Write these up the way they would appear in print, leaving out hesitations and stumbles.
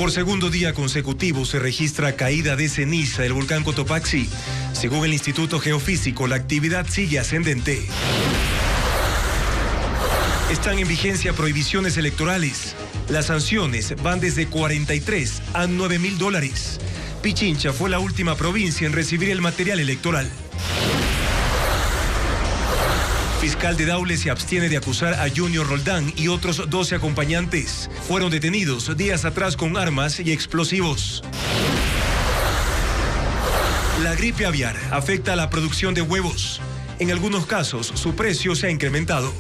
Por segundo día consecutivo se registra caída de ceniza del volcán Cotopaxi. Según el Instituto Geofísico, la actividad sigue ascendente. Están en vigencia prohibiciones electorales. Las sanciones van desde 43 a $9.000. Pichincha fue la última provincia en recibir el material electoral. Fiscal de Daule se abstiene de acusar a Junior Roldán y otros 12 acompañantes. Fueron detenidos días atrás con armas y explosivos. La gripe aviar afecta a la producción de huevos. En algunos casos, su precio se ha incrementado.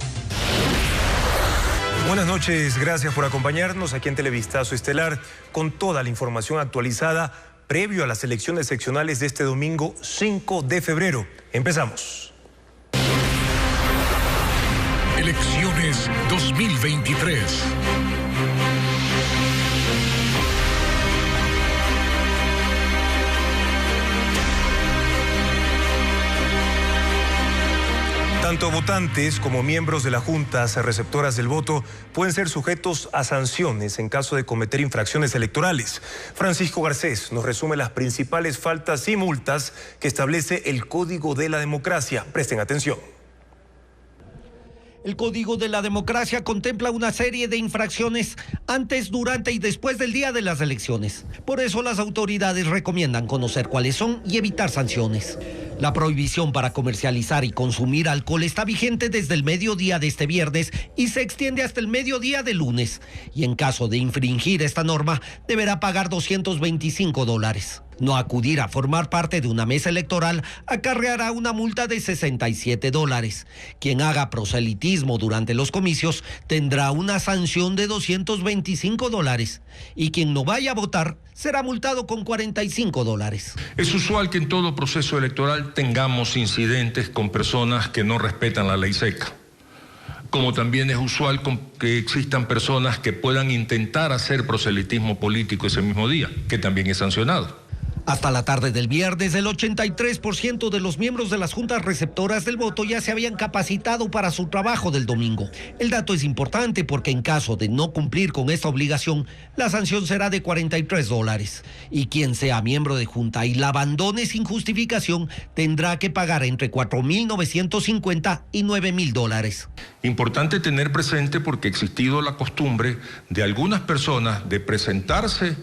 Buenas noches, gracias por acompañarnos aquí en Televistazo Estelar con toda la información actualizada previo a las elecciones seccionales de este domingo 5 de febrero. Empezamos. Elecciones 2023. Tanto votantes como miembros de las juntas receptoras del voto pueden ser sujetos a sanciones en caso de cometer infracciones electorales. Francisco Garcés nos resume las principales faltas y multas que establece el Código de la Democracia. Presten atención. El Código de la Democracia contempla una serie de infracciones antes, durante y después del día de las elecciones. Por eso las autoridades recomiendan conocer cuáles son y evitar sanciones. La prohibición para comercializar y consumir alcohol está vigente desde el mediodía de este viernes y se extiende hasta el mediodía de lunes. Y en caso de infringir esta norma, deberá pagar $225. No acudir a formar parte de una mesa electoral acarreará una multa de $67. Quien haga proselitismo durante los comicios tendrá una sanción de $225. Y quien no vaya a votar será multado con $45. Es usual que en todo proceso electoral tengamos incidentes con personas que no respetan la ley seca. Como también es usual que existan personas que puedan intentar hacer proselitismo político ese mismo día, que también es sancionado. Hasta la tarde del viernes, el 83% de los miembros de las juntas receptoras del voto ya se habían capacitado para su trabajo del domingo. El dato es importante porque en caso de no cumplir con esta obligación, la sanción será de $43. Y quien sea miembro de junta y la abandone sin justificación tendrá que pagar entre $4.950 y $9.000. Importante tener presente porque ha existido la costumbre de algunas personas de presentarse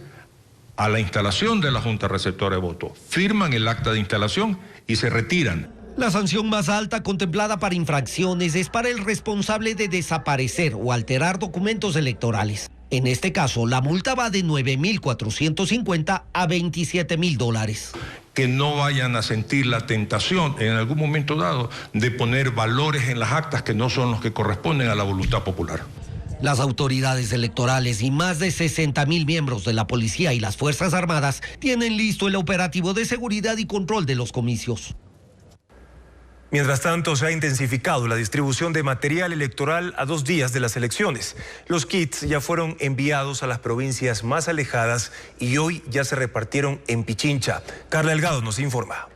a la instalación de la Junta Receptora de Voto, firman el acta de instalación y se retiran. La sanción más alta contemplada para infracciones es para el responsable de desaparecer o alterar documentos electorales. En este caso, la multa va de $9.450 a $27.000. Que no vayan a sentir la tentación en algún momento dado de poner valores en las actas que no son los que corresponden a la voluntad popular. Las autoridades electorales y más de 60.000 miembros de la policía y las Fuerzas Armadas tienen listo el operativo de seguridad y control de los comicios. Mientras tanto, se ha intensificado la distribución de material electoral a 2 días de las elecciones. Los kits ya fueron enviados a las provincias más alejadas y hoy ya se repartieron en Pichincha. Carla Delgado nos informa.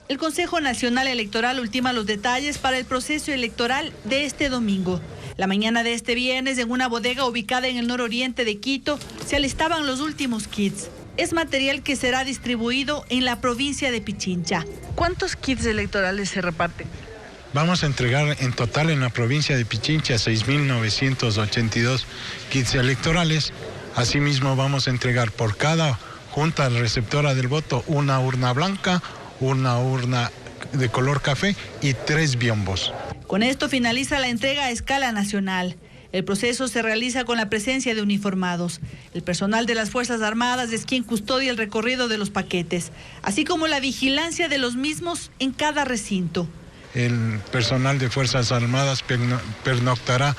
El Consejo Nacional Electoral ultima los detalles para el proceso electoral de este domingo. La mañana de este viernes, en una bodega ubicada en el nororiente de Quito, se alistaban los últimos kits. Es material que será distribuido en la provincia de Pichincha. ¿Cuántos kits electorales se reparten? Vamos a entregar en total en la provincia de Pichincha 6.982 kits electorales. Asimismo, vamos a entregar por cada junta receptora del voto una urna blanca, una urna de color café y 3 biombos. Con esto finaliza la entrega a escala nacional. El proceso se realiza con la presencia de uniformados. El personal de las Fuerzas Armadas es quien custodia el recorrido de los paquetes, así como la vigilancia de los mismos en cada recinto. El personal de Fuerzas Armadas pernoctará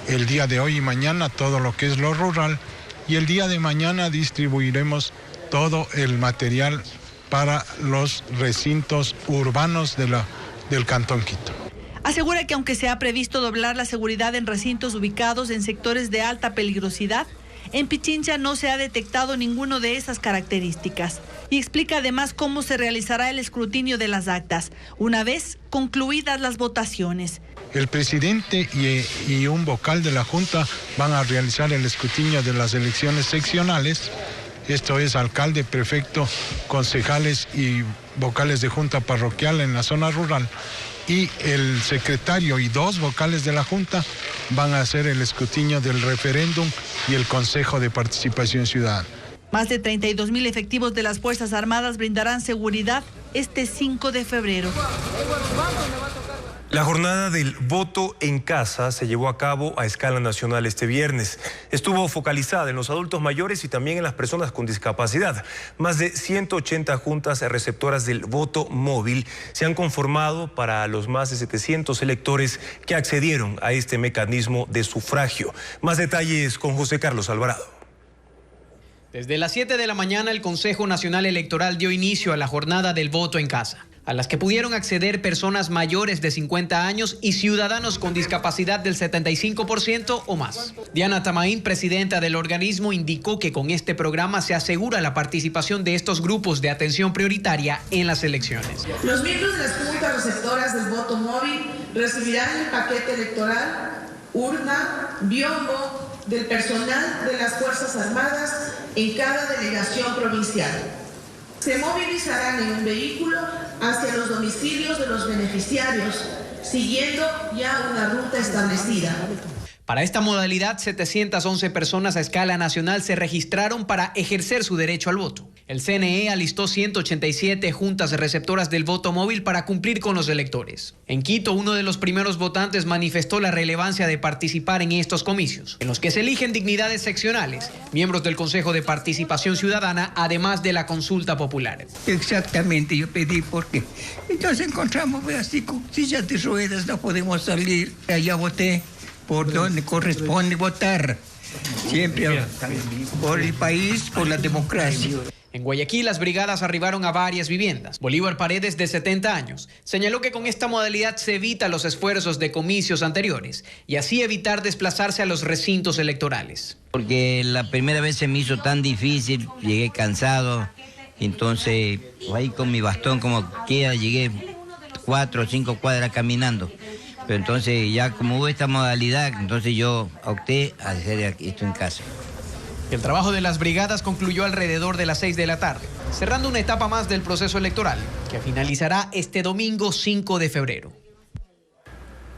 el día de hoy y mañana todo lo que es lo rural, y el día de mañana distribuiremos todo el material para los recintos urbanos del Cantón Quito. Asegura que aunque se ha previsto doblar la seguridad en recintos ubicados en sectores de alta peligrosidad, en Pichincha no se ha detectado ninguno de esas características. y explica además cómo se realizará el escrutinio de las actas, una vez concluidas las votaciones. El presidente y un vocal de la Junta van a realizar el escrutinio de las elecciones seccionales. Esto es alcalde, prefecto, concejales y vocales de Junta parroquial en la zona rural. Y el secretario y 2 vocales de la Junta van a hacer el escrutinio del referéndum y el Consejo de Participación Ciudadana. Más de 32,000 efectivos de las Fuerzas Armadas brindarán seguridad este 5 de febrero. La jornada del voto en casa se llevó a cabo a escala nacional este viernes. Estuvo focalizada en los adultos mayores y también en las personas con discapacidad. Más de 180 juntas receptoras del voto móvil se han conformado para los más de 700 electores que accedieron a este mecanismo de sufragio. Más detalles con José Carlos Alvarado. Desde las 7 de la mañana, el Consejo Nacional Electoral dio inicio a la jornada del voto en casa, a las que pudieron acceder personas mayores de 50 años y ciudadanos con discapacidad del 75% o más. Diana Tamaín, presidenta del organismo, indicó que con este programa se asegura la participación de estos grupos de atención prioritaria en las elecciones. Los miembros de las juntas receptoras del voto móvil recibirán el paquete electoral, urna, biombo del personal de las Fuerzas Armadas en cada delegación provincial. Se movilizarán en un vehículo hacia los domicilios de los beneficiarios, siguiendo ya una ruta establecida. Para esta modalidad, 711 personas a escala nacional se registraron para ejercer su derecho al voto. El CNE alistó 187 juntas receptoras del voto móvil para cumplir con los electores. En Quito, uno de los primeros votantes manifestó la relevancia de participar en estos comicios, en los que se eligen dignidades seccionales, miembros del Consejo de Participación Ciudadana, además de la consulta popular. Exactamente, yo pedí porque entonces encontramos así con sillas de ruedas, no podemos salir. Allá voté por donde corresponde votar, siempre por el país, por la democracia. En Guayaquil, las brigadas arribaron a varias viviendas. Bolívar Paredes, de 70 años, señaló que con esta modalidad se evita los esfuerzos de comicios anteriores y así evitar desplazarse a los recintos electorales. Porque la primera vez se me hizo tan difícil, llegué cansado, entonces ahí con mi bastón como quiera llegué 4 o 5 cuadras caminando. Pero entonces ya como hubo esta modalidad, entonces yo opté a hacer esto en casa. El trabajo de las brigadas concluyó alrededor de las 6 de la tarde, cerrando una etapa más del proceso electoral, que finalizará este domingo 5 de febrero.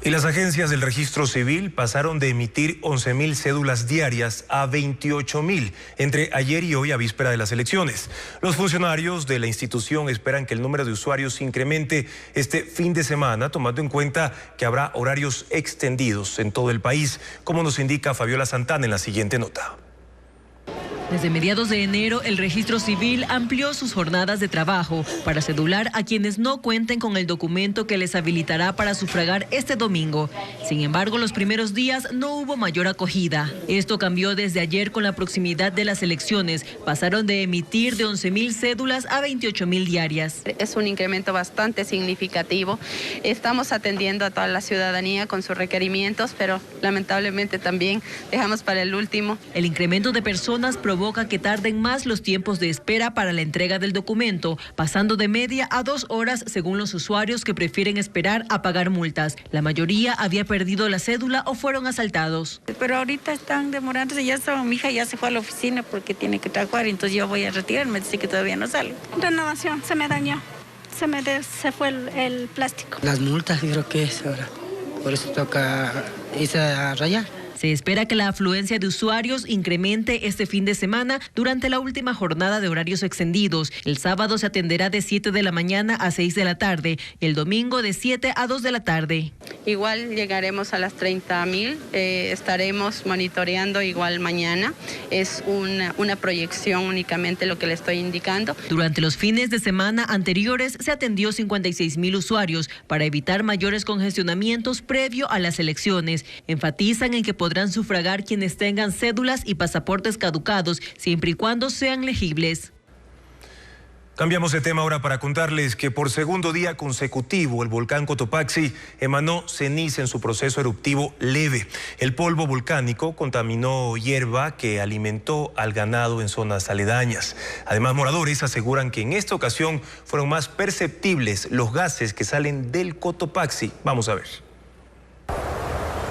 Y las agencias del registro civil pasaron de emitir 11,000 cédulas diarias a 28,000 entre ayer y hoy a víspera de las elecciones. Los funcionarios de la institución esperan que el número de usuarios se incremente este fin de semana, tomando en cuenta que habrá horarios extendidos en todo el país, como nos indica Fabiola Santana en la siguiente nota. Desde mediados de enero, el registro civil amplió sus jornadas de trabajo para cedular a quienes no cuenten con el documento que les habilitará para sufragar este domingo. Sin embargo, los primeros días no hubo mayor acogida. Esto cambió desde ayer con la proximidad de las elecciones. Pasaron de emitir de 11,000 cédulas a 28,000 diarias. Es un incremento bastante significativo. Estamos atendiendo a toda la ciudadanía con sus requerimientos, pero lamentablemente también dejamos para el último. El incremento de personas provoca que tarden más los tiempos de espera para la entrega del documento, pasando de media a 2 horas según los usuarios que prefieren esperar a pagar multas. La mayoría había perdido la cédula o fueron asaltados. Pero ahorita están demorándose, mi hija ya se fue a la oficina porque tiene que trabajar, entonces yo voy a retirarme, así que todavía no sale. Renovación, se me dañó, se fue el plástico. Las multas creo que es ahora, por eso toca irse a rayar. Se espera que la afluencia de usuarios incremente este fin de semana durante la última jornada de horarios extendidos. El sábado se atenderá de 7 de la mañana a 6 de la tarde, el domingo de 7 a 2 de la tarde. Igual llegaremos a las 30,000, estaremos monitoreando igual mañana. Es una proyección únicamente lo que le estoy indicando. Durante los fines de semana anteriores se atendió 56,000 usuarios para evitar mayores congestionamientos previo a las elecciones. Enfatizan en que podrán sufragar quienes tengan cédulas y pasaportes caducados, siempre y cuando sean legibles. Cambiamos de tema ahora para contarles que por segundo día consecutivo el volcán Cotopaxi emanó ceniza en su proceso eruptivo leve. El polvo volcánico contaminó hierba que alimentó al ganado en zonas aledañas. Además, moradores aseguran que en esta ocasión fueron más perceptibles los gases que salen del Cotopaxi. Vamos a ver.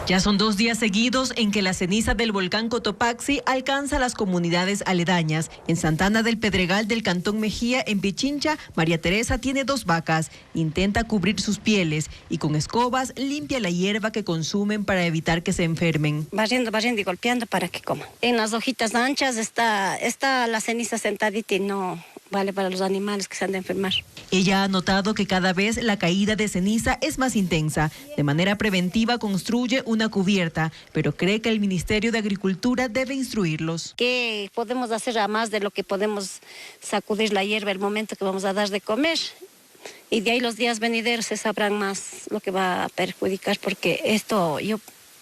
Ya son 2 días seguidos en que la ceniza del volcán Cotopaxi alcanza las comunidades aledañas. En Santana del Pedregal del Cantón Mejía, en Pichincha, María Teresa tiene 2 vacas. Intenta cubrir sus pieles y con escobas limpia la hierba que consumen para evitar que se enfermen. Barriendo y golpeando para que coman. En las hojitas anchas está la ceniza sentadita y no vale para los animales que se han de enfermar. Ella ha notado que cada vez la caída de ceniza es más intensa. De manera preventiva construye una cubierta, pero cree que el Ministerio de Agricultura debe instruirlos. ¿Qué podemos hacer a más de lo que podemos sacudir la hierba el momento que vamos a dar de comer? Y de ahí los días venideros se sabrán más lo que va a perjudicar, porque esto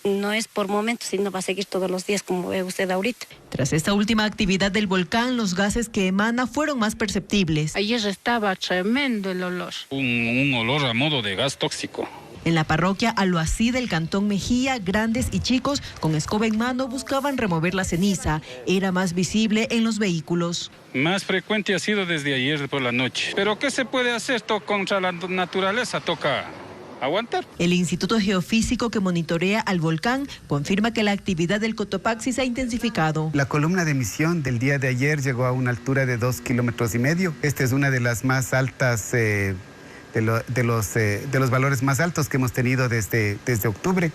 no es por momentos, sino va a seguir todos los días, como ve usted ahorita. Tras esta última actividad del volcán, los gases que emana fueron más perceptibles. Ayer estaba tremendo el olor. Un olor a modo de gas tóxico. En la parroquia Aloasí del Cantón Mejía, grandes y chicos con escoba en mano buscaban remover la ceniza. Era más visible en los vehículos. Más frecuente ha sido desde ayer por la noche. Pero ¿qué se puede hacer? Contra la naturaleza toca aguantar. El Instituto Geofísico que monitorea al volcán confirma que la actividad del Cotopaxi se ha intensificado. La columna de emisión del día de ayer llegó a una altura de 2,5 kilómetros. Esta es una de las más altas, de los valores más altos que hemos tenido desde octubre.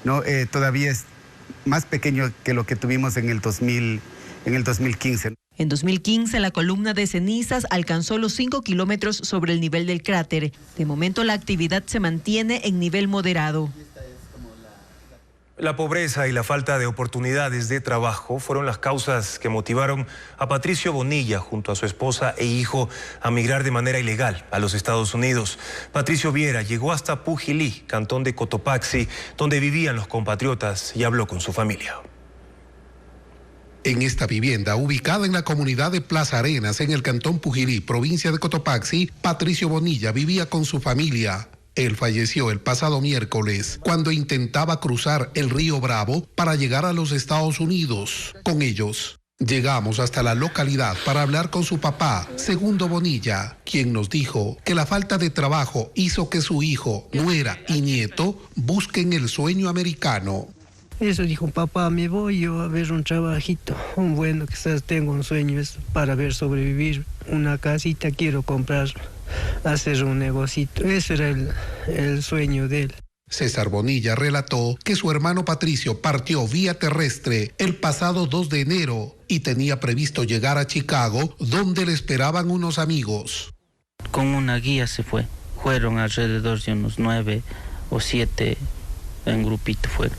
¿No? Todavía es más pequeño que lo que tuvimos en el 2015. En 2015, la columna de cenizas alcanzó los 5 kilómetros sobre el nivel del cráter. De momento, la actividad se mantiene en nivel moderado. La pobreza y la falta de oportunidades de trabajo fueron las causas que motivaron a Patricio Bonilla junto a su esposa e hijo a migrar de manera ilegal a los Estados Unidos. Patricio Viera llegó hasta Pujilí, cantón de Cotopaxi, donde vivían los compatriotas, y habló con su familia. En esta vivienda, ubicada en la comunidad de Plaza Arenas, en el cantón Pujilí, provincia de Cotopaxi, Patricio Bonilla vivía con su familia. Él falleció el pasado miércoles cuando intentaba cruzar el río Bravo para llegar a los Estados Unidos. Con ellos, llegamos hasta la localidad para hablar con su papá, Segundo Bonilla, quien nos dijo que la falta de trabajo hizo que su hijo, nuera y nieto busquen el sueño americano. Eso dijo, papá, me voy yo a ver un trabajito, un bueno, quizás tengo un sueño, es para ver sobrevivir, una casita quiero comprar, hacer un negocito. Ese era el sueño de él. César Bonilla relató que su hermano Patricio partió vía terrestre el pasado 2 de enero y tenía previsto llegar a Chicago, donde le esperaban unos amigos. Con una guía se fue, fueron alrededor de unos 9 o 7 en grupito fueron.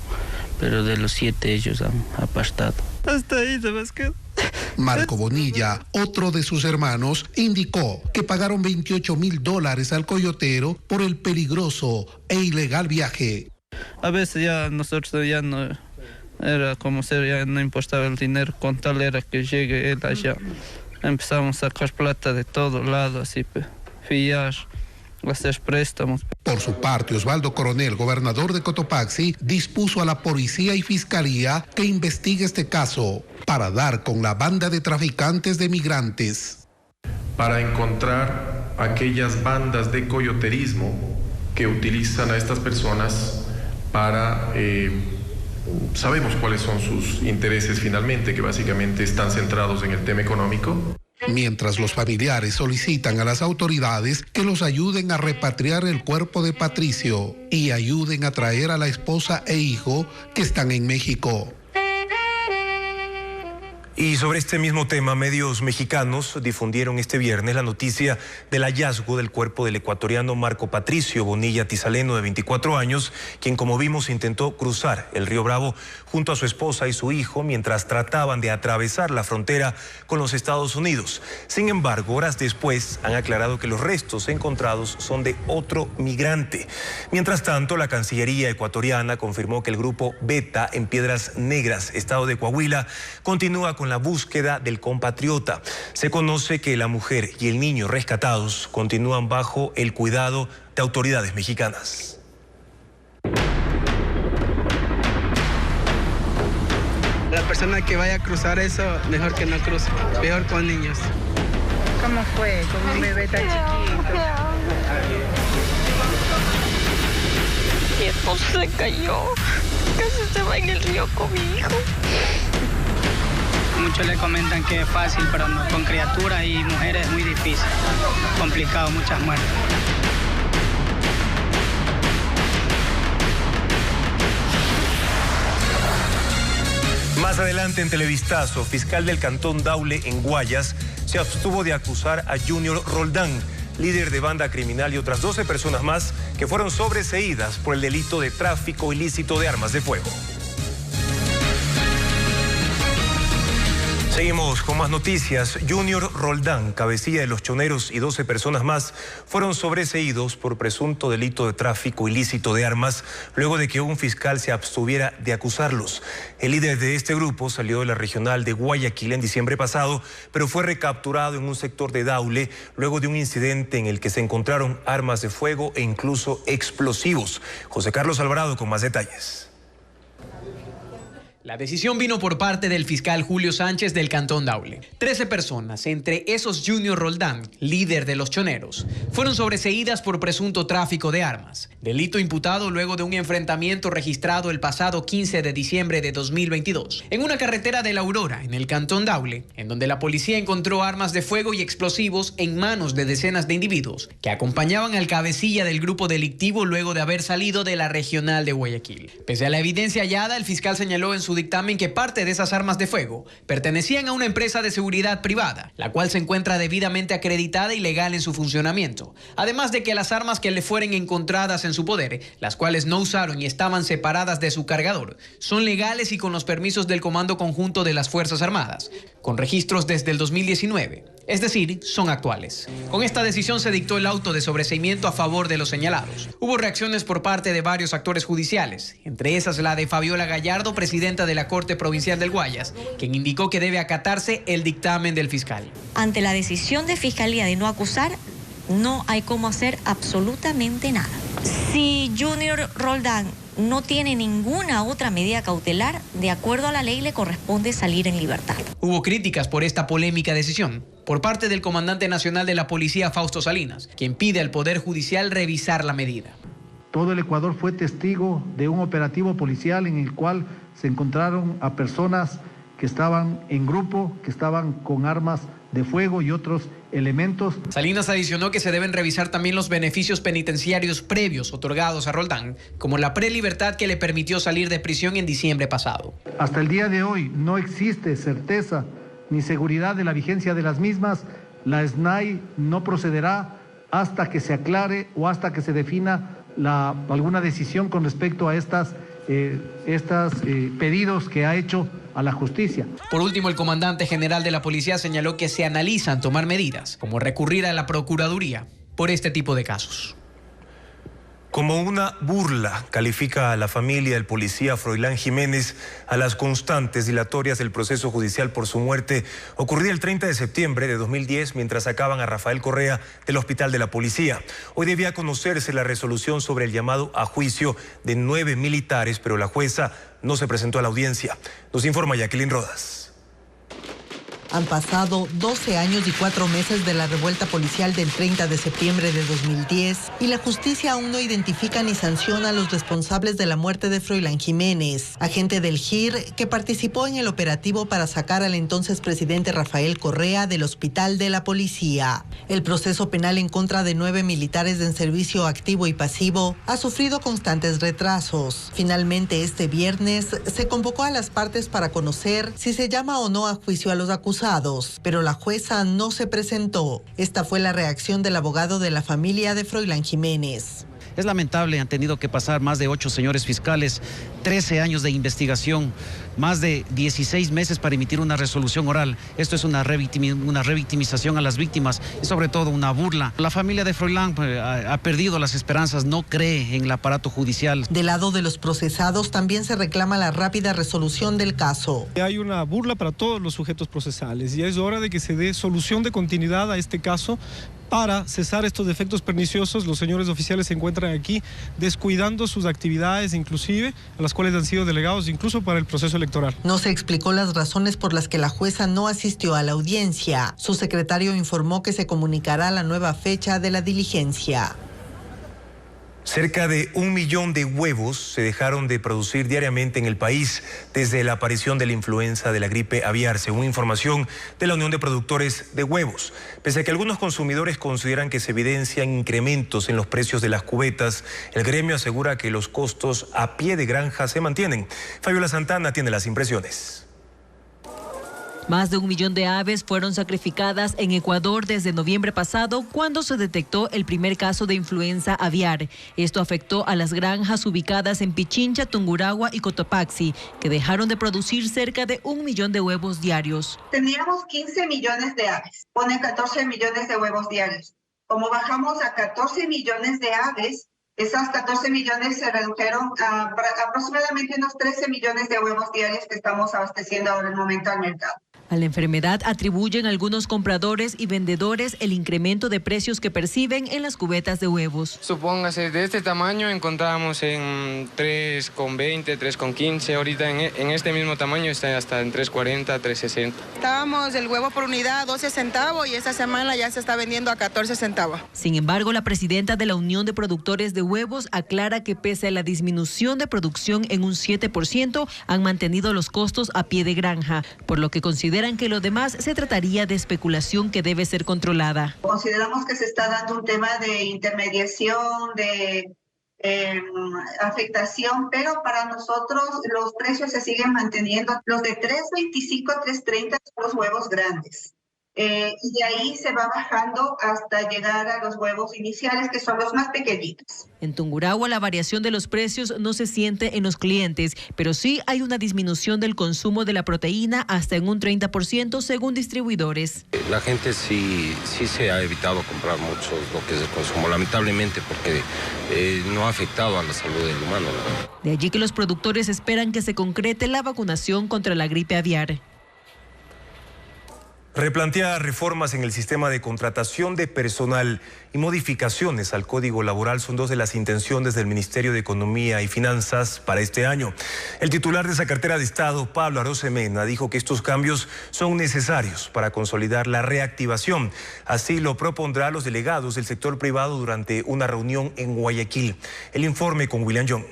Pero de los 7 ellos han apartado. Hasta ahí se me quedó. Marco Bonilla, otro de sus hermanos, indicó que pagaron $28,000 al coyotero por el peligroso e ilegal viaje. A veces ya nosotros ya no era como ser, ya no importaba el dinero, con tal era que llegue él allá. Empezamos a sacar plata de todo lado, así, fiar, hacer préstamos. Por su parte, Osvaldo Coronel, gobernador de Cotopaxi, dispuso a la policía y fiscalía que investigue este caso para dar con la banda de traficantes de migrantes. Para encontrar aquellas bandas de coyoterismo que utilizan a estas personas para... sabemos cuáles son sus intereses finalmente, que básicamente están centrados en el tema económico. Mientras los familiares solicitan a las autoridades que los ayuden a repatriar el cuerpo de Patricio y ayuden a traer a la esposa e hijo que están en México. Y sobre este mismo tema, medios mexicanos difundieron este viernes la noticia del hallazgo del cuerpo del ecuatoriano Marco Patricio Bonilla Tizaleno, de 24 años, quien, como vimos, intentó cruzar el río Bravo junto a su esposa y su hijo mientras trataban de atravesar la frontera con los Estados Unidos. Sin embargo, horas después han aclarado que los restos encontrados son de otro migrante. Mientras tanto, la Cancillería ecuatoriana confirmó que el grupo Beta en Piedras Negras, estado de Coahuila, continúa con con la búsqueda del compatriota. Se conoce que la mujer y el niño rescatados continúan bajo el cuidado de autoridades mexicanas. La persona que vaya a cruzar eso, mejor que no cruce, peor con niños. ¿Cómo fue? Con un bebé tan chiquito. Mi esposo se cayó, casi se va en el río con mi hijo. Muchos le comentan que es fácil, pero no, con criaturas y mujeres es muy difícil, complicado, muchas muertes. Más adelante en Televistazo, fiscal del Cantón Daule en Guayas se abstuvo de acusar a Junior Roldán, líder de banda criminal, y otras 12 personas más que fueron sobreseídas por el delito de tráfico ilícito de armas de fuego. Seguimos con más noticias. Junior Roldán, cabecilla de los choneros, y 12 personas más fueron sobreseídos por presunto delito de tráfico ilícito de armas luego de que un fiscal se abstuviera de acusarlos. El líder de este grupo salió de la regional de Guayaquil en diciembre pasado, pero fue recapturado en un sector de Daule luego de un incidente en el que se encontraron armas de fuego e incluso explosivos. José Carlos Alvarado con más detalles. La decisión vino por parte del fiscal Julio Sánchez del Cantón Daule. 13 personas, entre esos Junior Roldán, líder de los choneros, fueron sobreseídas por presunto tráfico de armas, delito imputado luego de un enfrentamiento registrado el pasado 15 de diciembre de 2022 en una carretera de La Aurora, en el Cantón Daule, en donde la policía encontró armas de fuego y explosivos en manos de decenas de individuos que acompañaban al cabecilla del grupo delictivo luego de haber salido de la regional de Guayaquil. Pese a la evidencia hallada, el fiscal señaló en su dictamen que parte de esas armas de fuego pertenecían a una empresa de seguridad privada, la cual se encuentra debidamente acreditada y legal en su funcionamiento. Además de que las armas que le fueren encontradas en su poder, las cuales no usaron y estaban separadas de su cargador, son legales y con los permisos del Comando Conjunto de las Fuerzas Armadas, con registros desde el 2019. Es decir, son actuales. Con esta decisión se dictó el auto de sobreseimiento a favor de los señalados. Hubo reacciones por parte de varios actores judiciales, entre esas la de Fabiola Gallardo, presidenta de la Corte Provincial del Guayas, quien indicó que debe acatarse el dictamen del fiscal. Ante la decisión de Fiscalía de no acusar, no hay cómo hacer absolutamente nada. Si Junior Roldán no tiene ninguna otra medida cautelar, de acuerdo a la ley le corresponde salir en libertad. Hubo críticas por esta polémica decisión por parte del comandante nacional de la policía, Fausto Salinas, quien pide al Poder Judicial revisar la medida. Todo el Ecuador fue testigo de un operativo policial en el cual se encontraron a personas que estaban en grupo, que estaban con armas de fuego y otros elementos. Salinas adicionó que se deben revisar también los beneficios penitenciarios previos otorgados a Roldán, como la prelibertad que le permitió salir de prisión en diciembre pasado. Hasta el día de hoy no existe certeza ni seguridad de la vigencia de las mismas. La SNAI no procederá hasta que se aclare o hasta que se defina alguna decisión con respecto a estos pedidos que ha hecho a la justicia. Por último, el comandante general de la policía señaló que se analizan tomar medidas, como recurrir a la Procuraduría por este tipo de casos. Como una burla, califica a la familia del policía Froilán Jiménez a las constantes dilatorias del proceso judicial por su muerte ocurrida el 30 de septiembre de 2010 mientras sacaban a Rafael Correa del hospital de la policía. Hoy debía conocerse la resolución sobre el llamado a juicio de 9 militares, pero la jueza no se presentó a la audiencia. Nos informa Jacqueline Rodas. Han pasado 12 años y 4 meses de la revuelta policial del 30 de septiembre de 2010 y la justicia aún no identifica ni sanciona a los responsables de la muerte de Froilán Jiménez, agente del GIR que participó en el operativo para sacar al entonces presidente Rafael Correa del hospital de la policía. El proceso penal en contra de 9 militares en servicio activo y pasivo ha sufrido constantes retrasos. Finalmente, este viernes se convocó a las partes para conocer si se llama o no a juicio a los acusados, pero la jueza no se presentó. Esta fue la reacción del abogado de la familia de Froilán Jiménez. Es lamentable, han tenido que pasar más de 8 señores fiscales, 13 años de investigación, más de 16 meses para emitir una resolución oral. Esto es una revictimización a las víctimas y sobre todo una burla. La familia de Froilán ha perdido las esperanzas, no cree en el aparato judicial. Del lado de los procesados también se reclama la rápida resolución del caso. Hay una burla para todos los sujetos procesales y es hora de que se dé solución de continuidad a este caso para cesar estos efectos perniciosos. Los señores oficiales se encuentran aquí descuidando sus actividades, inclusive a las cuales han sido delegados incluso para el proceso electoral. No se explicó las razones por las que la jueza no asistió a la audiencia. Su secretario informó que se comunicará la nueva fecha de la diligencia. Cerca de 1 millón de huevos se dejaron de producir diariamente en el país desde la aparición de la influenza de la gripe aviar, según información de la Unión de Productores de Huevos. Pese a que algunos consumidores consideran que se evidencian incrementos en los precios de las cubetas, el gremio asegura que los costos a pie de granja se mantienen. Fabiola Santana tiene las impresiones. Más de 1 millón de aves fueron sacrificadas en Ecuador desde noviembre pasado, cuando se detectó el primer caso de influenza aviar. Esto afectó a las granjas ubicadas en Pichincha, Tungurahua y Cotopaxi, que dejaron de producir cerca de 1 millón de huevos diarios. Teníamos 15 millones de aves, pone 14 millones de huevos diarios. Como bajamos a 14 millones de aves, esas 14 millones se redujeron a aproximadamente unos 13 millones de huevos diarios que estamos abasteciendo ahora en el momento al mercado. A la enfermedad atribuyen algunos compradores y vendedores el incremento de precios que perciben en las cubetas de huevos. Supóngase, de este tamaño encontramos en 3,20, 3,15. Ahorita en este mismo tamaño está hasta en 3,40, 3,60. Estábamos el huevo por unidad a 12 centavos y esta semana ya se está vendiendo a 14 centavos. Sin embargo, la presidenta de la Unión de Productores de Huevos aclara que pese a la disminución de producción en un 7%, han mantenido los costos a pie de granja, por lo que consideran que lo demás se trataría de especulación que debe ser controlada. Consideramos que se está dando un tema de intermediación, de afectación, pero para nosotros los precios se siguen manteniendo. Los de 3.25, 3.30 son los huevos grandes. Y de ahí se va bajando hasta llegar a los huevos iniciales, que son los más pequeñitos. En Tungurahua la variación de los precios no se siente en los clientes, pero sí hay una disminución del consumo de la proteína hasta en un 30% según distribuidores. La gente sí se ha evitado comprar mucho lo que es el consumo, lamentablemente, porque no ha afectado a la salud del humano, ¿no? De allí que los productores esperan que se concrete la vacunación contra la gripe aviar. Replantear reformas en el sistema de contratación de personal y modificaciones al Código Laboral son dos de las intenciones del Ministerio de Economía y Finanzas para este año. El titular de esa cartera de Estado, Pablo Arosemena, dijo que estos cambios son necesarios para consolidar la reactivación. Así lo propondrá a los delegados del sector privado durante una reunión en Guayaquil. El informe con William Young.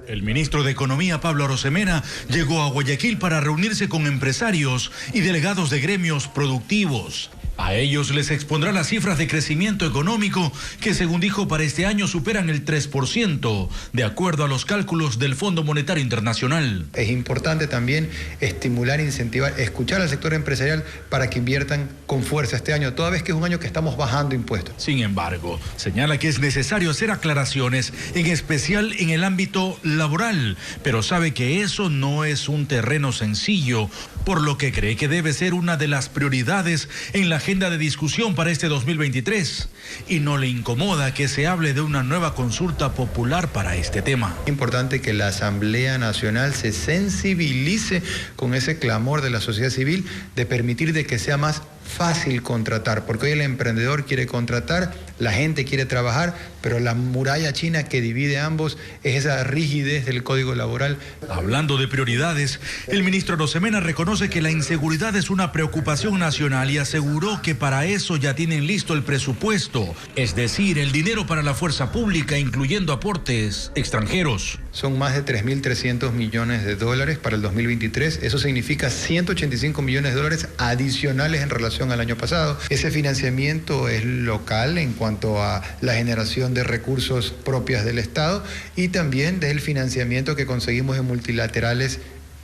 El ministro de Economía, Pablo Arosemena, llegó a Guayaquil para reunirse con empresarios y delegados de gremios productivos. A ellos les expondrá las cifras de crecimiento económico que, según dijo, para este año superan el 3%, de acuerdo a los cálculos del Fondo Monetario Internacional. Es importante también estimular, incentivar, escuchar al sector empresarial para que inviertan con fuerza este año, toda vez que es un año que estamos bajando impuestos. Sin embargo, señala que es necesario hacer aclaraciones, en especial en el ámbito laboral, pero sabe que eso no es un terreno sencillo, por lo que cree que debe ser una de las prioridades en la agenda de discusión para este 2023 y no le incomoda que se hable de una nueva consulta popular para este tema. Es importante que la Asamblea Nacional se sensibilice con ese clamor de la sociedad civil de permitir de que sea más fácil contratar, porque hoy el emprendedor quiere contratar, la gente quiere trabajar, pero la muralla china que divide a ambos es esa rigidez del Código Laboral. Hablando de prioridades, el ministro Arosemena reconoce que la inseguridad es una preocupación nacional y aseguró que para eso ya tienen listo el presupuesto, es decir, el dinero para la fuerza pública, incluyendo aportes extranjeros. Son más de 3.300 millones de dólares para el 2023, eso significa 185 millones de dólares adicionales en relación al año pasado. Ese financiamiento es local en cuanto a la generación de recursos propios del Estado y también del financiamiento que conseguimos en multilaterales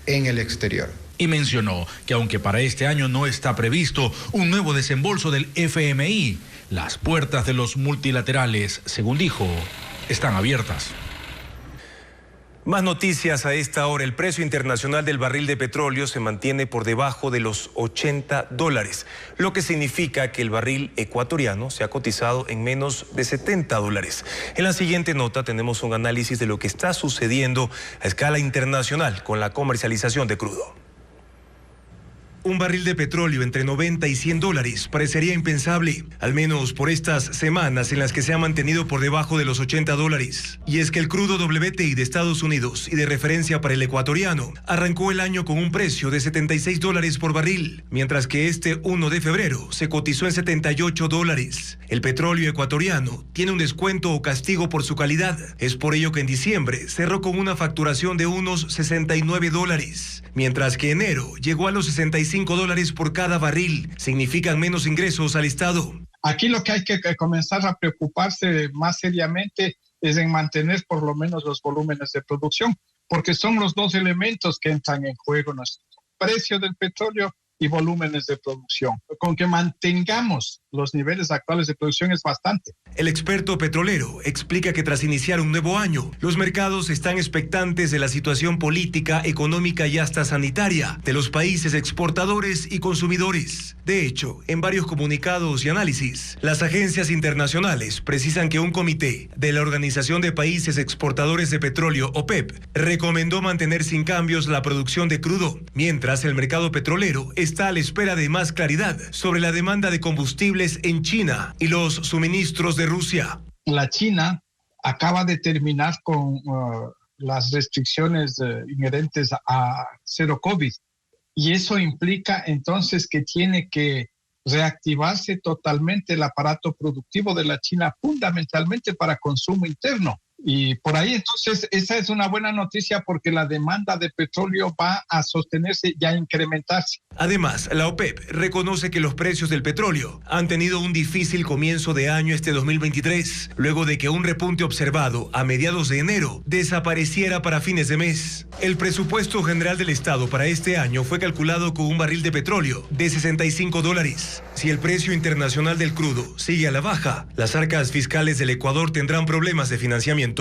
en el exterior. Y mencionó que aunque para este año no está previsto un nuevo desembolso del FMI, las puertas de los multilaterales, según dijo, están abiertas. Más noticias a esta hora. El precio internacional del barril de petróleo se mantiene por debajo de los $80, lo que significa que el barril ecuatoriano se ha cotizado en menos de $70. En la siguiente nota tenemos un análisis de lo que está sucediendo a escala internacional con la comercialización de crudo. Un barril de petróleo entre $90 y $100 parecería impensable, al menos por estas semanas en las que se ha mantenido por debajo de los $80. Y es que el crudo WTI de Estados Unidos y de referencia para el ecuatoriano arrancó el año con un precio de $76 por barril, mientras que este 1 de febrero se cotizó en $78. El petróleo ecuatoriano tiene un descuento o castigo por su calidad. Es por ello que en diciembre cerró con una facturación de unos $69, mientras que enero llegó a los $65 por cada barril. Significan menos ingresos al Estado. Aquí lo que hay que comenzar a preocuparse más seriamente es en mantener por lo menos los volúmenes de producción, porque son los dos elementos que entran en juego, nuestro precio del petróleo y volúmenes de producción. Con que mantengamos los niveles actuales de producción es bastante. El experto petrolero explica que tras iniciar un nuevo año, los mercados están expectantes de la situación política, económica y hasta sanitaria de los países exportadores y consumidores. De hecho, en varios comunicados y análisis, las agencias internacionales precisan que un comité de la Organización de Países Exportadores de Petróleo, OPEP, recomendó mantener sin cambios la producción de crudo, mientras el mercado petrolero está a la espera de más claridad sobre la demanda de combustibles en China y los suministros de Rusia. La China acaba de terminar con las restricciones inherentes a cero COVID y eso implica entonces que tiene que reactivarse totalmente el aparato productivo de la China, fundamentalmente para consumo interno. Y por ahí entonces esa es una buena noticia porque la demanda de petróleo va a sostenerse y a incrementarse. Además, la OPEP reconoce que los precios del petróleo han tenido un difícil comienzo de año este 2023, luego de que un repunte observado a mediados de enero desapareciera para fines de mes. El presupuesto general del Estado para este año fue calculado con un barril de petróleo de $65. Si el precio internacional del crudo sigue a la baja, las arcas fiscales del Ecuador tendrán problemas de financiamiento.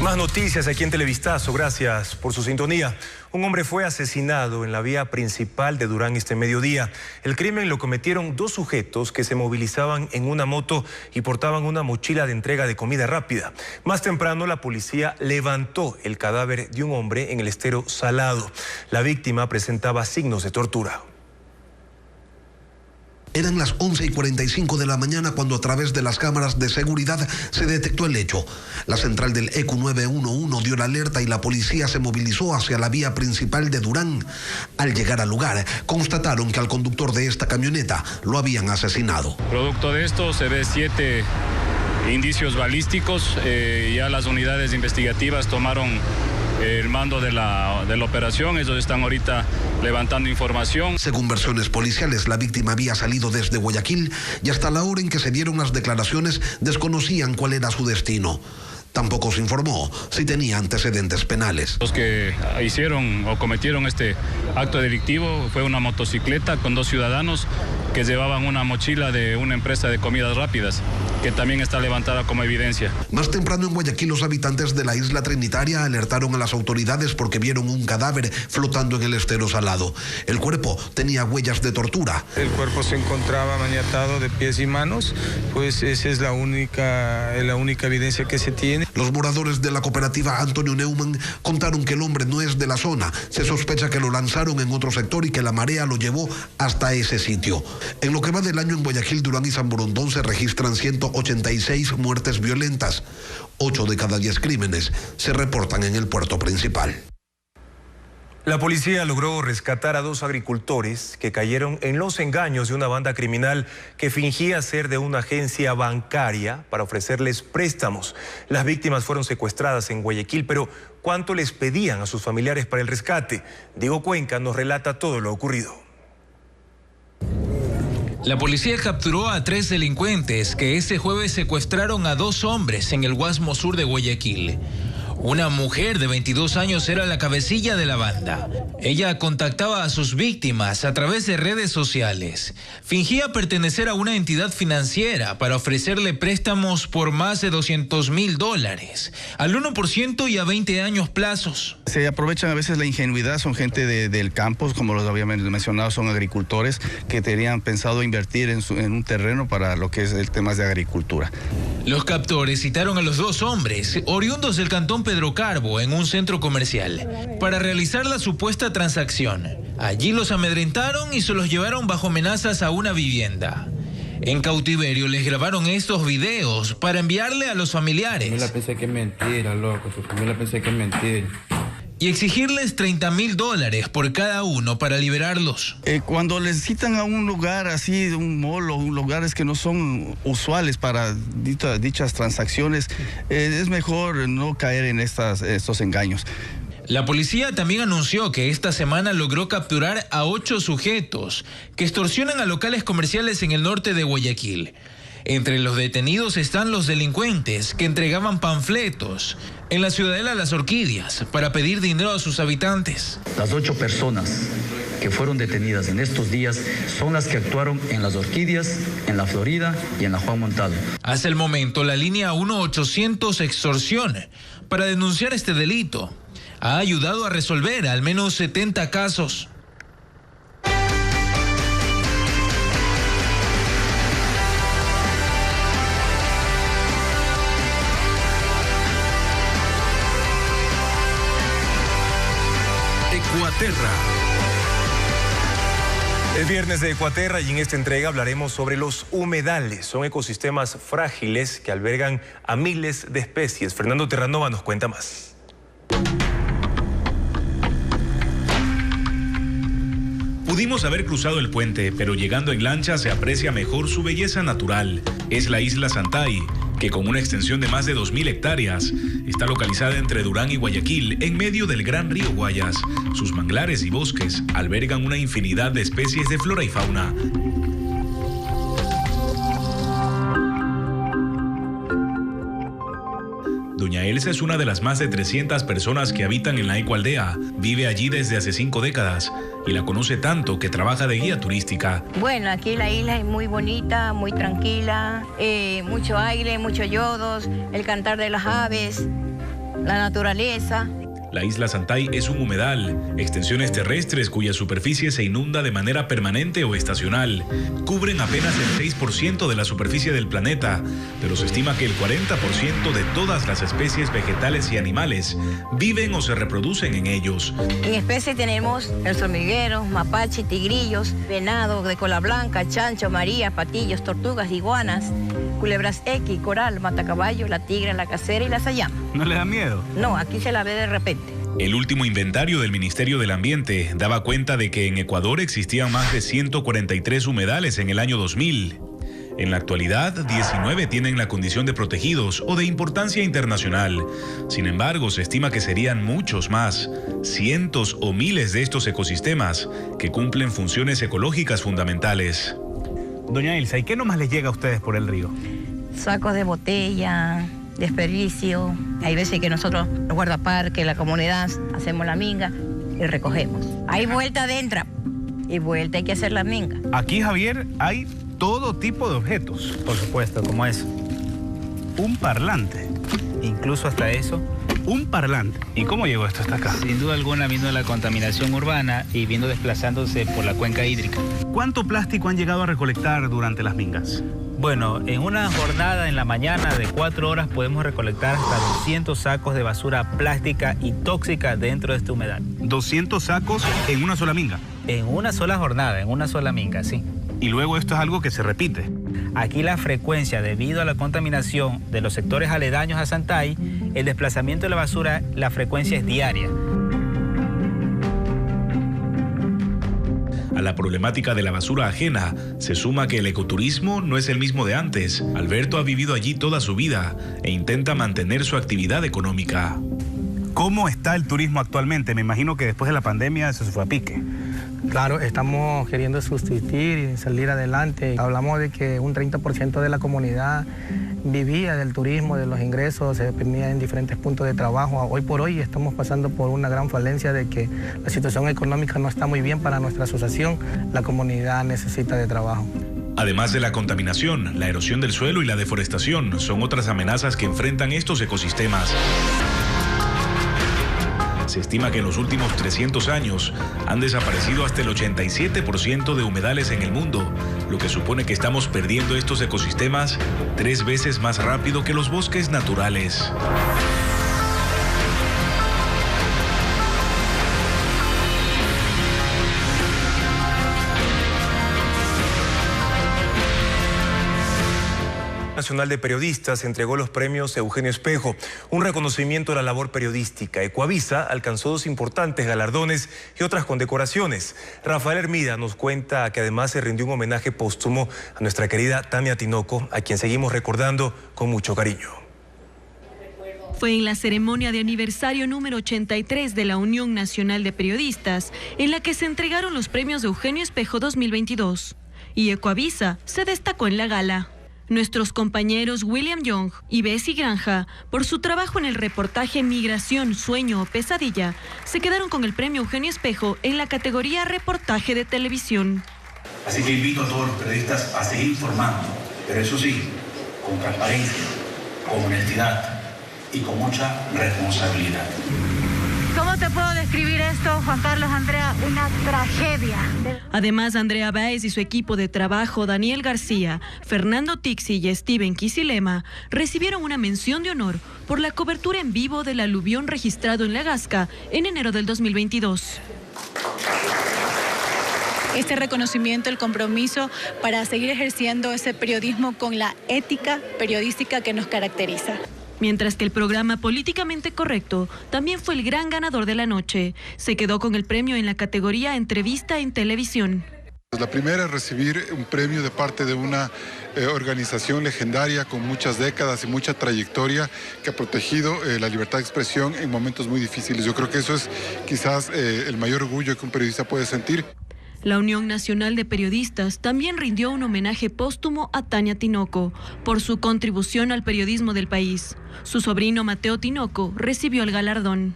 Más noticias aquí en Televistazo, gracias por su sintonía. Un hombre fue asesinado en la vía principal de Durán este mediodía. El crimen lo cometieron dos sujetos que se movilizaban en una moto y portaban una mochila de entrega de comida rápida. Más temprano la policía levantó el cadáver de un hombre en el estero Salado. La víctima presentaba signos de tortura. Eran las 11:45 de la mañana cuando a través de las cámaras de seguridad se detectó el hecho. La central del ECU 911 dio la alerta y la policía se movilizó hacia la vía principal de Durán. Al llegar al lugar, constataron que al conductor de esta camioneta lo habían asesinado. Producto de esto se ve 7 indicios balísticos. Ya las unidades investigativas tomaron el mando de la operación. Ellos están ahorita levantando información. Según versiones policiales, la víctima había salido desde Guayaquil y hasta la hora en que se dieron las declaraciones desconocían cuál era su destino. Tampoco se informó si tenía antecedentes penales. Los que hicieron o cometieron este acto delictivo fue una motocicleta con 2 ciudadanos que llevaban una mochila de una empresa de comidas rápidas, que también está levantada como evidencia. Más temprano en Guayaquil, los habitantes de la isla Trinitaria alertaron a las autoridades porque vieron un cadáver flotando en el estero Salado. El cuerpo tenía huellas de tortura. El cuerpo se encontraba maniatado de pies y manos, pues esa es la única evidencia que se tiene. Los moradores de la cooperativa Antonio Neumann contaron que el hombre no es de la zona. Se sospecha que lo lanzaron en otro sector y que la marea lo llevó hasta ese sitio. En lo que va del año en Guayaquil, Durán y San Borondón se registran 186 muertes violentas. 8 de cada 10 crímenes se reportan en el puerto principal. La policía logró rescatar a 2 agricultores que cayeron en los engaños de una banda criminal que fingía ser de una agencia bancaria para ofrecerles préstamos. Las víctimas fueron secuestradas en Guayaquil, pero ¿cuánto les pedían a sus familiares para el rescate? Diego Cuenca nos relata todo lo ocurrido. La policía capturó a 3 delincuentes que este jueves secuestraron a 2 hombres en el Guasmo Sur de Guayaquil. Una mujer de 22 años era la cabecilla de la banda. Ella contactaba a sus víctimas a través de redes sociales. Fingía pertenecer a una entidad financiera para ofrecerle préstamos por más de $200,000, al 1% y a 20 años plazos. Se aprovechan a veces la ingenuidad, son gente del campo, como los había mencionado, son agricultores que tenían pensado invertir en un terreno para lo que es el tema de agricultura. Los captores citaron a los dos hombres, oriundos del cantón Pedro Carbo, en un centro comercial, para realizar la supuesta transacción. Allí los amedrentaron y se los llevaron bajo amenazas a una vivienda. En cautiverio les grabaron estos videos para enviarle a los familiares. Su familia pensé que es mentira, loco, su familia pensé que es mentira. Y exigirles $30,000 por cada uno para liberarlos. Cuando les citan a un lugar así, un mall o lugares que no son usuales para dichas transacciones, es mejor no caer en estos engaños. La policía también anunció que esta semana logró capturar a 8 sujetos que extorsionan a locales comerciales en el norte de Guayaquil. Entre los detenidos están los delincuentes que entregaban panfletos en la ciudadela Las Orquídeas para pedir dinero a sus habitantes. Las 8 personas que fueron detenidas en estos días son las que actuaron en Las Orquídeas, en La Florida y en la Juan Montalvo. Hasta el momento, la línea 1-800 Extorsión para denunciar este delito ha ayudado a resolver al menos 70 casos. Ecuaterra. Es viernes de Ecuaterra y en esta entrega hablaremos sobre los humedales. Son ecosistemas frágiles que albergan a miles de especies. Fernando Terranova nos cuenta más. Pudimos haber cruzado el puente, pero llegando en lancha se aprecia mejor su belleza natural. Es la isla Santay, que con una extensión de más de 2.000 hectáreas, está localizada entre Durán y Guayaquil, en medio del gran río Guayas. Sus manglares y bosques albergan una infinidad de especies de flora y fauna. Doña Elsa es una de las más de 300 personas que habitan en la ecoaldea. Vive allí desde hace 5 décadas y la conoce tanto que trabaja de guía turística. Bueno, aquí la isla es muy bonita, muy tranquila, mucho aire, muchos yodos, el cantar de las aves, la naturaleza. La isla Santay es un humedal, extensiones terrestres cuya superficie se inunda de manera permanente o estacional. Cubren apenas el 6% de la superficie del planeta, pero se estima que el 40% de todas las especies vegetales y animales viven o se reproducen en ellos. En especie tenemos el hormigueros, mapache, tigrillos, venado de cola blanca, chancho, maría, patillos, tortugas, iguanas, culebras equi, coral, matacaballo, la tigra, la casera y la sayama. ¿No le da miedo? No, aquí se la ve de repente. El último inventario del Ministerio del Ambiente daba cuenta de que en Ecuador existían más de 143 humedales en el año 2000. En la actualidad, 19 tienen la condición de protegidos o de importancia internacional. Sin embargo, se estima que serían muchos más, cientos o miles de estos ecosistemas que cumplen funciones ecológicas fundamentales. Doña Elsa, ¿y qué nomás les llega a ustedes por el río? Sacos de botella, desperdicio. Hay veces que nosotros, los guardaparques, la comunidad, hacemos la minga y recogemos. Hay vuelta adentro y vuelta hay que hacer la minga. Aquí, Javier, hay todo tipo de objetos. Por supuesto, como es un parlante. Incluso hasta eso. Un parlante. ¿Y cómo llegó esto hasta acá? Sin duda alguna vino de la contaminación urbana y vino desplazándose por la cuenca hídrica. ¿Cuánto plástico han llegado a recolectar durante las mingas? Bueno, en una jornada en la mañana de 4 horas podemos recolectar hasta 200 sacos de basura plástica y tóxica dentro de este humedal. ¿200 sacos en una sola minga? En una sola jornada, en una sola minga, sí. Y luego esto es algo que se repite. Aquí la frecuencia, debido a la contaminación de los sectores aledaños a Santay, el desplazamiento de la basura, la frecuencia es diaria. A la problemática de la basura ajena se suma que el ecoturismo no es el mismo de antes. Alberto ha vivido allí toda su vida e intenta mantener su actividad económica. ¿Cómo está el turismo actualmente? Me imagino que después de la pandemia eso se fue a pique. Claro, estamos queriendo sustituir y salir adelante. Hablamos de que un 30% de la comunidad vivía del turismo, de los ingresos, se dependía en diferentes puntos de trabajo. Hoy por hoy estamos pasando por una gran falencia de que la situación económica no está muy bien para nuestra asociación. La comunidad necesita de trabajo. Además de la contaminación, la erosión del suelo y la deforestación son otras amenazas que enfrentan estos ecosistemas. Se estima que en los últimos 300 años han desaparecido hasta el 87% de humedales en el mundo, lo que supone que estamos perdiendo estos ecosistemas 3 veces más rápido que los bosques naturales. Nacional de Periodistas entregó los premios Eugenio Espejo, un reconocimiento a la labor periodística. Ecuavisa alcanzó 2 importantes galardones y otras condecoraciones. Rafael Hermida nos cuenta que además se rindió un homenaje póstumo a nuestra querida Tania Tinoco, a quien seguimos recordando con mucho cariño. Fue en la ceremonia de aniversario número 83 de la Unión Nacional de Periodistas, en la que se entregaron los premios de Eugenio Espejo 2022. Y Ecuavisa se destacó en la gala. Nuestros compañeros William Young y Bessie Granja, por su trabajo en el reportaje Migración, Sueño o Pesadilla, se quedaron con el premio Eugenio Espejo en la categoría Reportaje de Televisión. Así que invito a todos los periodistas a seguir informando, pero eso sí, con transparencia, con honestidad y con mucha responsabilidad. ¿Cómo te puedo describir esto, Juan Carlos, Andrea? Una tragedia. Además, Andrea Báez y su equipo de trabajo, Daniel García, Fernando Tixi y Steven Quisilema, recibieron una mención de honor por la cobertura en vivo del aluvión registrado en La Gasca en enero del 2022. Este reconocimiento, el compromiso para seguir ejerciendo ese periodismo con la ética periodística que nos caracteriza. Mientras que el programa Políticamente Correcto también fue el gran ganador de la noche. Se quedó con el premio en la categoría Entrevista en Televisión. La primera es recibir un premio de parte de una organización legendaria con muchas décadas y mucha trayectoria que ha protegido la libertad de expresión en momentos muy difíciles. Yo creo que eso es quizás el mayor orgullo que un periodista puede sentir. La Unión Nacional de Periodistas también rindió un homenaje póstumo a Tania Tinoco por su contribución al periodismo del país. Su sobrino Mateo Tinoco recibió el galardón.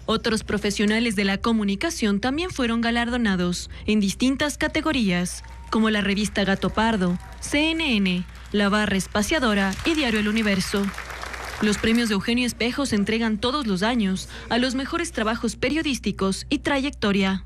Otros profesionales de la comunicación también fueron galardonados en distintas categorías, como la revista Gato Pardo, CNN, La Barra Espaciadora y Diario El Universo. Los premios de Eugenio Espejo se entregan todos los años a los mejores trabajos periodísticos y trayectoria.